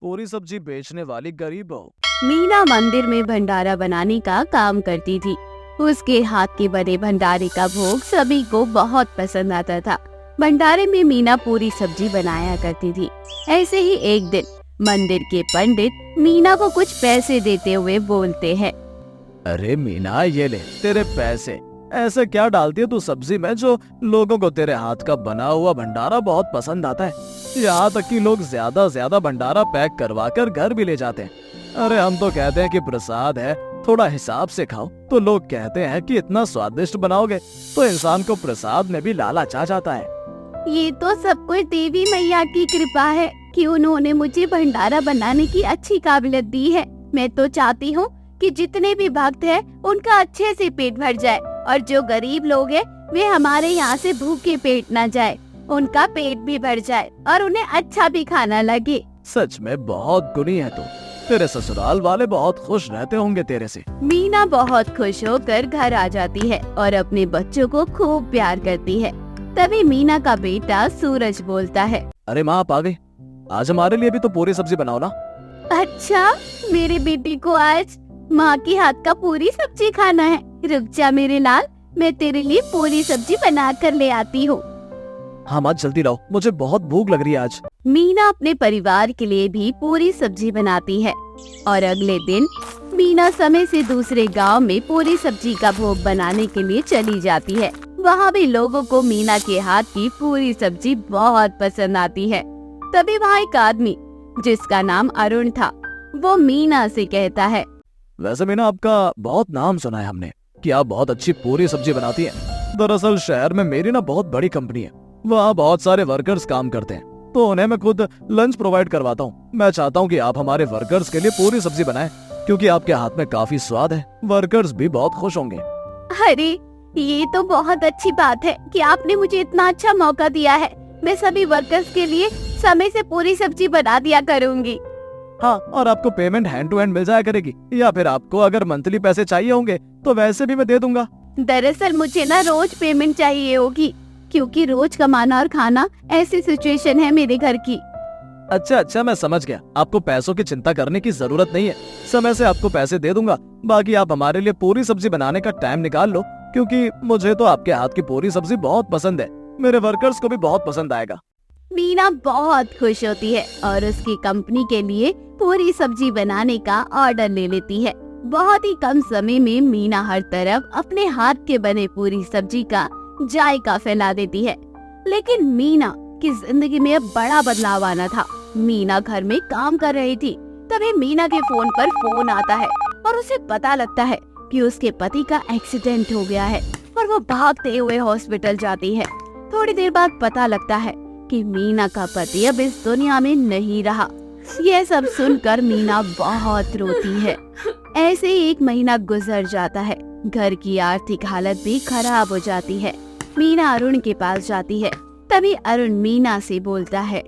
पूरी सब्जी बेचने वाली गरीब बहू। मीना मंदिर में भंडारा बनाने का काम करती थी। उसके हाथ के बने भंडारे का भोग सभी को बहुत पसंद आता था। भंडारे में मीना पूरी सब्जी बनाया करती थी। ऐसे ही एक दिन मंदिर के पंडित मीना को कुछ पैसे देते हुए बोलते हैं। अरे मीना, ये ले तेरे पैसे। ऐसे क्या डालती है तू सब्जी में जो लोगों को तेरे हाथ का बना हुआ भंडारा बहुत पसंद आता है। यहाँ तक कि लोग ज्यादा भंडारा पैक करवा कर घर भी ले जाते हैं। अरे हम तो कहते हैं कि प्रसाद है, थोड़ा हिसाब से खाओ, तो लोग कहते हैं कि इतना स्वादिष्ट बनाओगे तो इंसान को प्रसाद में भी लालच आ जाता है। ये तो सब कुछ देवी मैया की कृपा है कि उन्होंने मुझे भंडारा बनाने की अच्छी काबिलियत दी है। मैं तो चाहती हूँ कि जितने भी भक्त हैं उनका अच्छे से पेट भर जाए और जो गरीब लोग हैं वे हमारे यहाँ से भूखे पेट न जाए, उनका पेट भी भर जाए और उन्हें अच्छा भी खाना लगे। सच में बहुत गुणी है तू। तेरे ससुराल वाले बहुत खुश रहते होंगे तेरे से। मीना बहुत खुश होकर घर आ जाती है और अपने बच्चों को खूब प्यार करती है। तभी मीना का बेटा सूरज बोलता है। अरे माँ, आप आ गई। आज हमारे लिए भी तो पूरी सब्जी बनाओ ना। अच्छा, मेरे बेटे को आज माँ के हाथ का पूरी सब्जी खाना है। रुक जा मेरे लाल, मैं तेरे लिए पूरी सब्जी बना कर ले आती हूँ। हाँ माँ, जल्दी लाओ, मुझे बहुत भूख लग रही है आज। मीना अपने परिवार के लिए भी पूरी सब्जी बनाती है और अगले दिन मीना समय से दूसरे गांव में पूरी सब्जी का भोग बनाने के लिए चली जाती है। वहाँ भी लोगों को मीना के हाथ की पूरी सब्जी बहुत पसंद आती है। तभी वहाँ एक आदमी जिसका नाम अरुण था, वो मीना से कहता है। वैसे मीना, आपका बहुत नाम सुना है हमने कि आप बहुत अच्छी पूरी सब्जी बनाती हैं। दरअसल शहर में मेरी ना बहुत बड़ी कंपनी है, वहाँ बहुत सारे वर्कर्स काम करते हैं, तो उन्हें मैं खुद लंच प्रोवाइड करवाता हूँ। मैं चाहता हूँ कि आप हमारे वर्कर्स के लिए पूरी सब्जी बनाएं, क्योंकि आपके हाथ में काफी स्वाद है। वर्कर्स भी बहुत खुश होंगे। अरे, ये तो बहुत अच्छी बात है कि आपने मुझे इतना अच्छा मौका दिया है। मैं सभी वर्कर्स के लिए समय से पूरी सब्जी बना दिया करूँगी। हाँ, और आपको पेमेंट हैंड टू हैंड मिल जाया करेगी, या फिर आपको अगर मंथली पैसे चाहिए होंगे तो वैसे भी मैं दे दूंगा। दरअसल मुझे ना रोज पेमेंट चाहिए होगी, क्योंकि रोज कमाना और खाना ऐसी सिचुएशन है मेरे घर की। अच्छा, मैं समझ गया। आपको पैसों की चिंता करने की जरूरत नहीं है, समय से आपको पैसे दे दूंगा। बाकी आप हमारे लिए पूरी सब्जी बनाने का टाइम निकाल लो, क्योंकि मुझे तो आपके हाथ की पूरी सब्जी बहुत पसंद है। मेरे वर्कर्स को भी बहुत पसंद आएगा। मीना बहुत खुश होती है और उसकी कंपनी के लिए पूरी सब्जी बनाने का ऑर्डर ले लेती है। बहुत ही कम समय में मीना हर तरफ अपने हाथ के बने पूरी सब्जी का जायका फैला देती है। लेकिन मीना की जिंदगी में अब बड़ा बदलाव आना था। मीना घर में काम कर रही थी, तभी मीना के फोन पर फोन आता है और उसे पता लगता है कि उसके पति का एक्सीडेंट हो गया है और वो भागते हुए हॉस्पिटल जाती है। थोड़ी देर बाद पता लगता है कि मीना का पति अब इस दुनिया में नहीं रहा। यह सब सुनकर मीना बहुत रोती है। ऐसे ही एक महीना गुजर जाता है। घर की आर्थिक हालत भी खराब हो जाती है। मीना अरुण के पास जाती है। तभी अरुण मीना से बोलता है।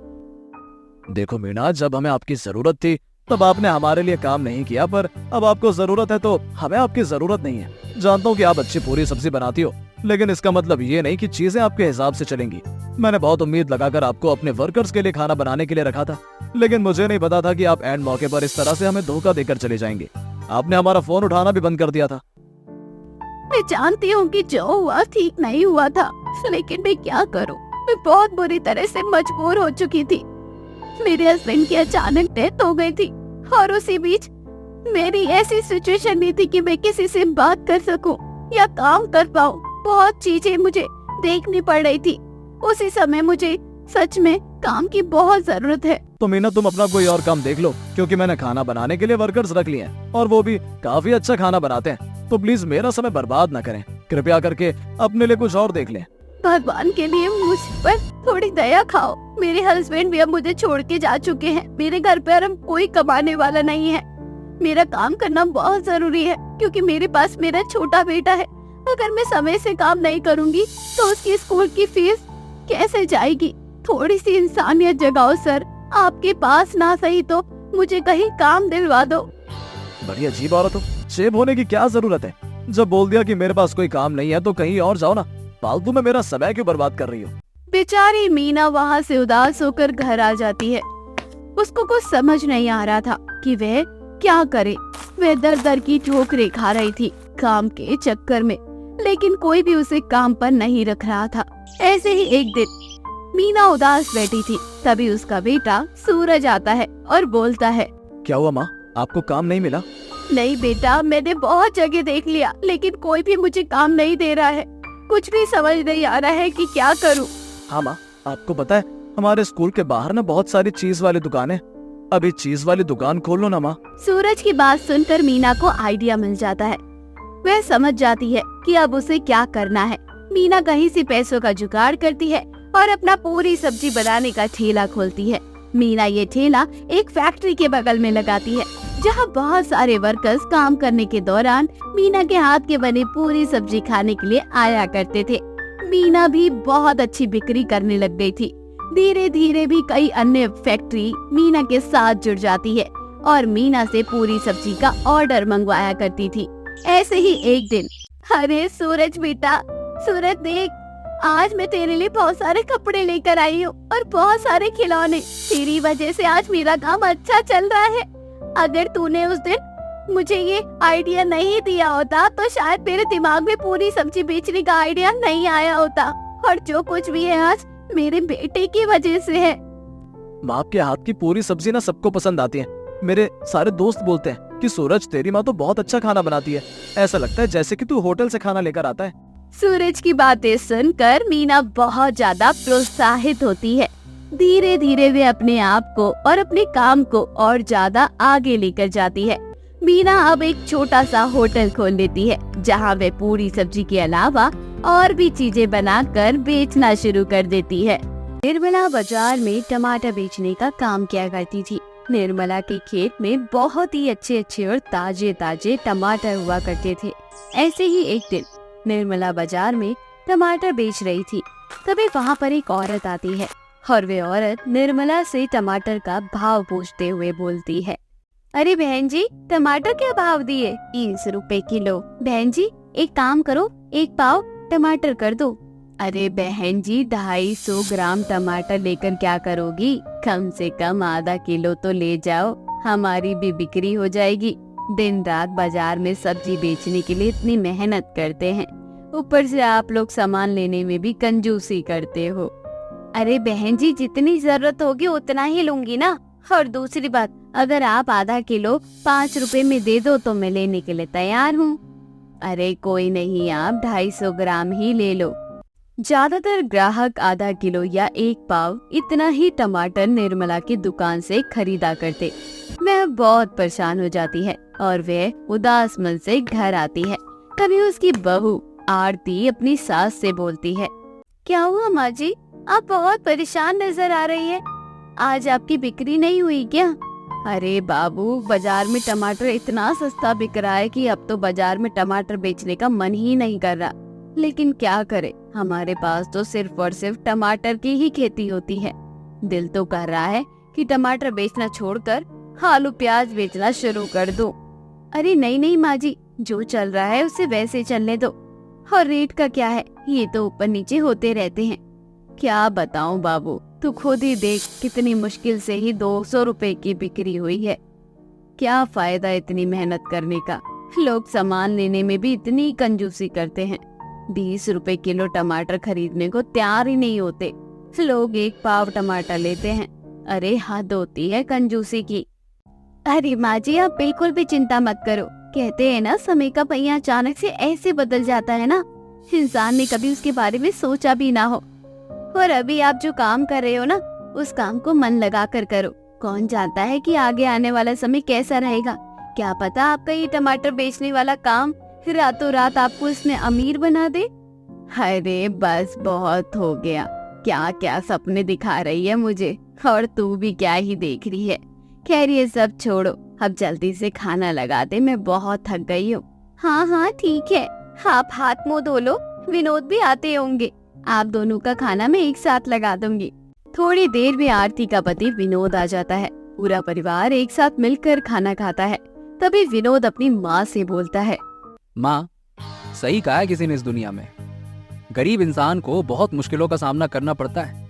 देखो मीना, जब हमें आपकी जरूरत थी तब आपने हमारे लिए काम नहीं किया, पर अब आपको जरूरत है तो हमें आपकी जरूरत नहीं है। जानता हूँ कि आप अच्छी पूरी सब्जी बनाती हो, लेकिन इसका मतलब ये नहीं कि चीजें आपके हिसाब से चलेंगी। मैंने बहुत उम्मीद लगाकर आपको अपने वर्कर्स के लिए खाना बनाने के लिए रखा था, लेकिन मुझे नहीं पता था कि आप एंड मौके पर इस तरह से हमें धोखा देकर चले जाएंगे। आपने हमारा फोन उठाना भी बंद कर दिया था। मैं जानती हूँ कि जो हुआ ठीक नहीं हुआ था, लेकिन मैं क्या करूँ। मैं बहुत बुरी तरह से मजबूर हो चुकी थी। मेरे हस्बैंड की अचानक डेथ हो गई थी और उसी बीच मेरी ऐसी सिचुएशन नहीं थी कि मैं किसी से बात कर सकूं या काम कर पाऊं। बहुत चीजें मुझे देखनी पड़ रही थी। उसी समय मुझे सच में काम की बहुत जरूरत है। तो मीना, तुम अपना कोई और काम देख लो, क्योंकि मैंने खाना बनाने के लिए वर्कर्स रख लिए हैं और वो भी काफी अच्छा खाना बनाते हैं। तो प्लीज मेरा समय बर्बाद न करें। कृपया करके अपने लिए कुछ और देख लें। भगवान के लिए मुझ पर थोड़ी दया खाओ। मेरे हस्बैंड भी अब मुझे छोड़ के जा चुके हैं। मेरे घर पर अब कोई कमाने वाला नहीं है। मेरा काम करना बहुत जरूरी है, क्योंकि मेरे पास मेरा छोटा बेटा है। अगर मैं समय से काम नहीं करूंगी तो उसकी स्कूल की फीस कैसे जाएगी। थोड़ी सी इंसानियत जगाओ सर। आपके पास ना सही तो मुझे कहीं काम दिलवा दो। बड़ी अजीब औरत हो। चेप होने की क्या जरूरत है। जब बोल दिया कि मेरे पास कोई काम नहीं है तो कहीं और जाओ ना। फालतू में मेरा समय क्यों बर्बाद कर रही हो। बेचारी मीना वहाँ से उदास होकर घर आ जाती है। उसको कुछ समझ नहीं आ रहा था कि वह क्या करे। वह दर दर की ठोकरें खा रही थी काम के चक्कर में, लेकिन कोई भी उसे काम पर नहीं रख रहा था। ऐसे ही एक दिन मीना उदास बैठी थी, तभी उसका बेटा सूरज आता है और बोलता है, क्या हुआ माँ, आपको काम नहीं मिला? नहीं बेटा, मैंने बहुत जगह देख लिया, लेकिन कोई भी मुझे काम नहीं दे रहा है। कुछ भी समझ नहीं आ रहा है कि क्या करूं। हाँ माँ, आपको पता है हमारे स्कूल के बाहर ना बहुत सारी चीज वाली दुकान है, अभी चीज वाली दुकान खोल लो ना माँ। सूरज की बात सुनकर मीना को आइडिया मिल जाता है। वह समझ जाती है कि अब उसे क्या करना है। मीना कहीं से पैसों का जुगाड़ करती है और अपना पूरी सब्जी बनाने का ठेला खोलती है। मीना ये ठेला एक फैक्ट्री के बगल में लगाती है, जहाँ बहुत सारे वर्कर्स काम करने के दौरान मीना के हाथ के बने पूरी सब्जी खाने के लिए आया करते थे। मीना भी बहुत अच्छी बिक्री करने लग गई थी। धीरे धीरे भी कई अन्य फैक्ट्री मीना के साथ जुड़ जाती है और मीना से पूरी सब्जी का ऑर्डर मंगवाया करती थी। ऐसे ही एक दिन, अरे सूरज बेटा, सूरज देख, आज मैं तेरे लिए बहुत सारे कपड़े लेकर आई हूँ और बहुत सारे खिलौने। तेरी वजह से आज मेरा काम अच्छा चल रहा है। अगर तूने उस दिन मुझे ये आइडिया नहीं दिया होता तो शायद मेरे दिमाग में पूरी सब्जी बेचने का आइडिया नहीं आया होता। और जो कुछ भी है आज मेरे बेटे की वजह से है। माँ, आपके हाथ की पूरी सब्जी ना सबको पसंद आती है। मेरे सारे दोस्त बोलते हैं कि सूरज, तेरी माँ तो बहुत अच्छा खाना बनाती है, ऐसा लगता है जैसे कि तू होटल से खाना लेकर आता है। सूरज की बातें सुनकर मीना बहुत ज्यादा प्रोत्साहित होती है। धीरे धीरे वे अपने आप को और अपने काम को और ज्यादा आगे लेकर जाती है। मीना अब एक छोटा सा होटल खोल लेती है, जहाँ वे पूरी सब्जी के अलावा और भी चीजें बनाकर बेचना शुरू कर देती है। निर्मला बाजार में टमाटर बेचने का काम किया करती थी। निर्मला के खेत में बहुत ही अच्छे अच्छे और ताजे ताजे टमाटर हुआ करते थे। ऐसे ही एक दिन निर्मला बाजार में टमाटर बेच रही थी, तभी वहाँ पर एक औरत आती है और वे औरत निर्मला से टमाटर का भाव पूछते हुए बोलती है, अरे बहन जी, टमाटर क्या भाव दिए? 30 रुपए किलो। बहन जी, एक काम करो, 1 पाव टमाटर कर दो। अरे बहन जी, 250 ग्राम टमाटर लेकर क्या करोगी? कम से कम आधा किलो तो ले जाओ, हमारी भी बिक्री हो जाएगी। दिन रात बाजार में सब्जी बेचने के लिए इतनी मेहनत करते हैं, ऊपर से आप लोग सामान लेने में भी कंजूसी करते हो। अरे बहन जी, जितनी जरूरत होगी उतना ही लूंगी ना। और दूसरी बात, अगर आप आधा किलो 5 रुपए में दे दो तो मैं लेने के लिए तैयार हूँ। अरे कोई नहीं, आप 250 ग्राम ही ले लो। ज्यादातर ग्राहक आधा किलो या 1 पाव इतना ही टमाटर निर्मला की दुकान से खरीदा करते। वह बहुत परेशान हो जाती है और वह उदास मन से घर आती है। तभी उसकी बहू आरती अपनी सास से बोलती है, क्या हुआ माँ जी, आप बहुत परेशान नजर आ रही है, आज आपकी बिक्री नहीं हुई क्या? अरे बाबू, बाजार में टमाटर इतना सस्ता बिक रहा है कि अब तो बाजार में टमाटर बेचने का मन ही नहीं कर रहा। लेकिन क्या करे, हमारे पास तो सिर्फ और सिर्फ टमाटर की ही खेती होती है। दिल तो कर रहा है कि टमाटर बेचना छोड़कर आलू प्याज बेचना शुरू कर दूं। अरे नहीं नहीं माँ जी, जो चल रहा है उसे वैसे चलने दो। और रेट का क्या है, ये तो ऊपर नीचे होते रहते हैं। क्या बताऊं बाबू, तू खुद ही देख, कितनी मुश्किल से ही 200 रुपए की बिक्री हुई है। क्या फायदा इतनी मेहनत करने का, लोग सामान लेने में भी इतनी कंजूसी करते हैं। 20 रुपए किलो टमाटर खरीदने को तैयार ही नहीं होते, लोग 1 पाव टमाटर लेते हैं। अरे हद होती है कंजूसी की। अरे माँ जी, आप बिल्कुल भी चिंता मत करो। कहते हैं ना, समय का पहिया अचानक से ऐसे बदल जाता है ना, इंसान ने कभी उसके बारे में सोचा भी ना हो। और अभी आप जो काम कर रहे हो ना, उस काम को मन लगा कर करो। कौन जानता है कि आगे आने वाला समय कैसा रहेगा। क्या पता आपका ये टमाटर बेचने वाला काम रातों रात आपको इसमें अमीर बना दे। अरे बस, बहुत हो गया। क्या क्या सपने दिखा रही है मुझे, और तू भी क्या ही देख रही है। खैर ये सब छोड़ो, अब जल्दी से खाना लगा दे, मैं बहुत थक गई हूँ। हाँ हाँ ठीक है, आप हाथ मुंह धो लो, विनोद भी आते होंगे, आप दोनों का खाना मैं एक साथ लगा दूंगी। थोड़ी देर में आरती का पति विनोद आ जाता है। पूरा परिवार एक साथ मिलकर खाना खाता है। तभी विनोद अपनी माँ से बोलता है, माँ, सही कहा है किसी ने, इस दुनिया में गरीब इंसान को बहुत मुश्किलों का सामना करना पड़ता है,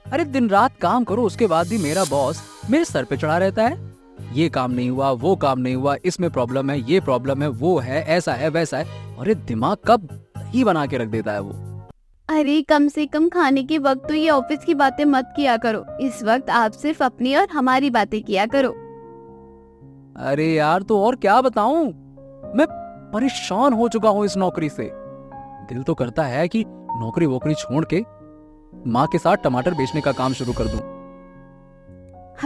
अरे दिन रात काम करो, उसके बाद भी मेरा बॉस मेरे सर पे चढ़ा रहता है। ये काम नहीं हुआ, वो काम नहीं हुआ, इसमें प्रॉब्लम है, ये प्रॉब्लम है, वो है, ऐसा है, वैसा है। अरे दिमाग कब ही बना के रख देता है वो। अरे कम से कम खाने के वक्त तो ये ऑफिस की बातें मत किया करो। इस वक्त आप सिर्फ अपनी और हमारी बातें किया करो। अरे यार तो और क्या बताऊं, मैं परेशान हो चुका हूँ इस नौकरी से। दिल तो करता है कि नौकरी वोकरी छोड़ के माँ के साथ टमाटर बेचने का काम शुरू कर दूं।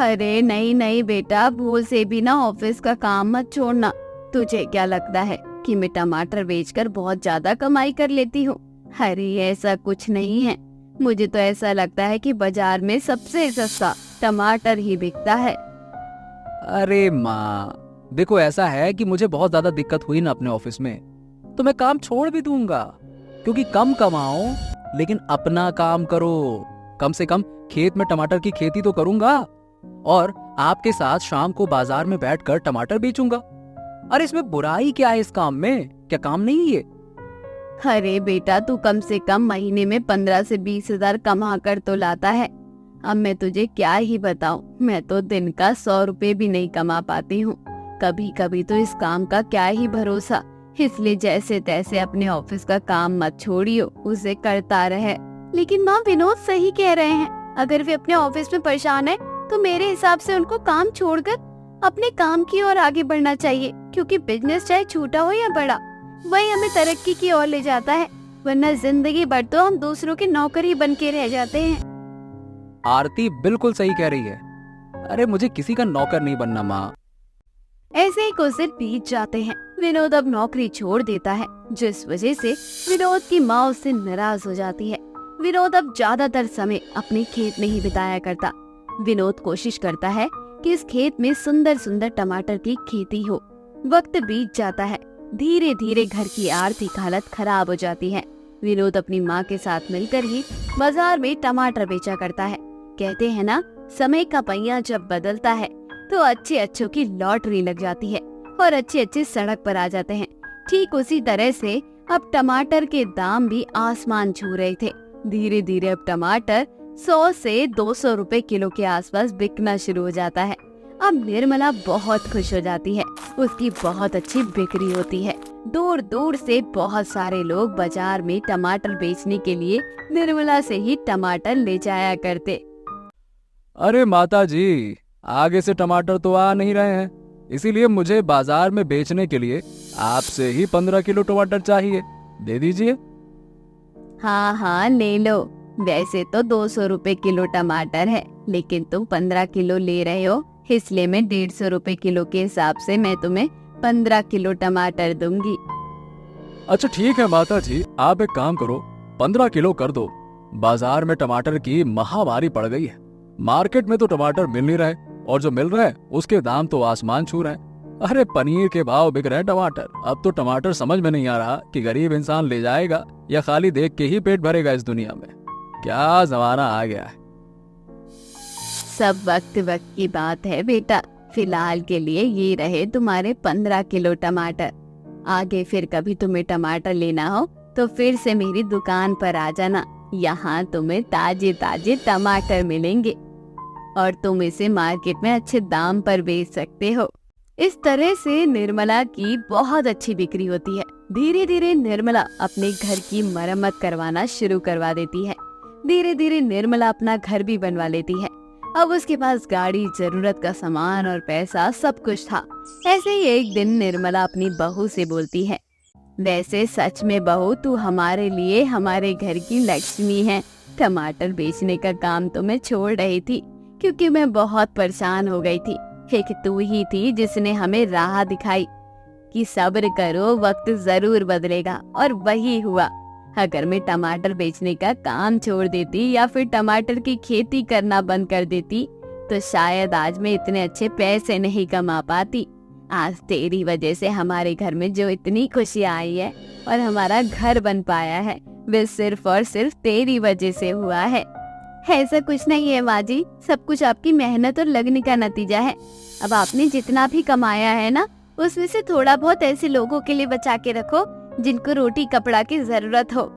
अरे नहीं नहीं बेटा, भूल से भी ना ऑफिस का काम मत छोड़ना। तुझे क्या लगता है कि मैं टमाटर बेचकर बहुत ज्यादा कमाई कर लेती हूँ? अरे ऐसा कुछ नहीं है। मुझे तो ऐसा लगता है कि बाजार में सबसे सस्ता टमाटर ही बिकता है। अरे माँ देखो, ऐसा है कि मुझे बहुत ज्यादा दिक्कत हुई ना अपने ऑफिस में, तो मैं काम छोड़ भी दूंगा। क्योंकि कम कमाओ लेकिन अपना काम करो। कम से कम खेत में टमाटर की खेती तो करूंगा और आपके साथ शाम को बाजार में बैठकर टमाटर बेचूंगा। अरे इसमें बुराई क्या है? इस काम में क्या काम नहीं है? अरे बेटा, तू कम से कम महीने में 15 से 20 हजार कमा कर तो लाता है। अब मैं तुझे क्या ही बताऊं, मैं तो दिन का 100 रुपए भी नहीं कमा पाती हूँ। कभी कभी तो इस काम का क्या ही भरोसा। इसलिए जैसे तैसे अपने ऑफिस का काम मत छोड़ियो, उसे करता रहे। लेकिन माँ, विनोद सही कह रहे हैं। अगर वे अपने ऑफिस में परेशान है तो मेरे हिसाब से उनको काम छोड़कर अपने काम की ओर आगे बढ़ना चाहिए। क्योंकि बिजनेस चाहे छोटा हो या बड़ा, वही हमें तरक्की की ओर ले जाता है। वरना जिंदगी भर तो हम दूसरों के नौकर ही बन के रह जाते हैं। आरती बिल्कुल सही कह रही है। अरे मुझे किसी का नौकर नहीं बनना माँ। ऐसे ही कुछ दिन बीत जाते हैं। विनोद अब नौकरी छोड़ देता है, जिस वजह से विनोद की माँ उससे नाराज हो जाती है। विनोद अब ज्यादातर समय अपने खेत में ही बिताया करता। विनोद कोशिश करता है कि इस खेत में सुंदर सुंदर टमाटर की खेती हो। वक्त बीत जाता है। धीरे धीरे घर की आर्थिक हालत खराब हो जाती है। विनोद अपनी माँ के साथ मिलकर ही बाजार में टमाटर बेचा करता है। कहते हैं ना, समय का पहिया जब बदलता है तो अच्छे अच्छों की लॉटरी लग जाती है और अच्छे अच्छे सड़क पर आ जाते हैं। ठीक उसी तरह से अब टमाटर के दाम भी आसमान छू रहे थे। धीरे धीरे अब टमाटर 100 से 200 रुपए किलो के आसपास बिकना शुरू हो जाता है। अब निर्मला बहुत खुश हो जाती है। उसकी बहुत अच्छी बिक्री होती है। दूर दूर से बहुत सारे लोग बाजार में टमाटर बेचने के लिए निर्मला से ही टमाटर ले जाया करते। अरे माता जी, आगे से टमाटर तो आ नहीं रहे हैं, इसीलिए मुझे बाजार में बेचने के लिए आपसे ही 15 किलो टमाटर चाहिए। दे दीजिए। हाँ हाँ, ले लो। वैसे तो 200 रुपए किलो टमाटर है, लेकिन तुम 15 किलो ले रहे हो, इसलिए मैं 150 रुपए किलो के हिसाब से मैं तुम्हें 15 किलो टमाटर दूंगी। अच्छा ठीक है माता जी, आप एक काम करो, 15 किलो कर दो। बाजार में टमाटर की महामारी पड़ गई है। मार्केट में तो टमाटर मिल नहीं रहे और जो मिल रहा है उसके दाम तो आसमान छू रहे हैं। अरे पनीर के भाव बिक रहे हैं टमाटर। अब तो टमाटर समझ में नहीं आ रहा कि गरीब इंसान ले जाएगा या खाली देख के ही पेट भरेगा। इस दुनिया में क्या जमाना आ गया है। सब वक्त वक्त की बात है बेटा। फिलहाल के लिए ये रहे तुम्हारे 15 किलो टमाटर। आगे फिर कभी तुम्हें टमाटर लेना हो तो फिर से मेरी दुकान पर आ जाना। यहाँ तुम्हें ताजे ताजे टमाटर मिलेंगे और तुम इसे मार्केट में अच्छे दाम पर बेच सकते हो। इस तरह से निर्मला की बहुत अच्छी बिक्री होती है। धीरे धीरे निर्मला अपने घर की मरम्मत करवाना शुरू करवा देती है। धीरे धीरे निर्मला अपना घर भी बनवा लेती है। अब उसके पास गाड़ी, जरूरत का सामान और पैसा सब कुछ था। ऐसे ही एक दिन निर्मला अपनी बहू से बोलती है, वैसे सच में बहू, तू हमारे लिए हमारे घर की लक्ष्मी है। टमाटर बेचने का काम तो मैं छोड़ रही थी क्योंकि मैं बहुत परेशान हो गई थी। एक तू ही थी जिसने हमें राह दिखाई कि सब्र करो, वक्त जरूर बदलेगा। और वही हुआ। अगर मैं टमाटर बेचने का काम छोड़ देती या फिर टमाटर की खेती करना बंद कर देती तो शायद आज मैं इतने अच्छे पैसे नहीं कमा पाती। आज तेरी वजह से हमारे घर में जो इतनी खुशी आई है और हमारा घर बन पाया है, वे सिर्फ और सिर्फ तेरी वजह से हुआ है। ऐसा कुछ नहीं है माँ जी, सब कुछ आपकी मेहनत और लगन का नतीजा है। अब आपने जितना भी कमाया है ना, उसमें से थोड़ा बहुत ऐसे लोगों के लिए बचा के रखो जिनको रोटी कपड़ा की जरूरत हो।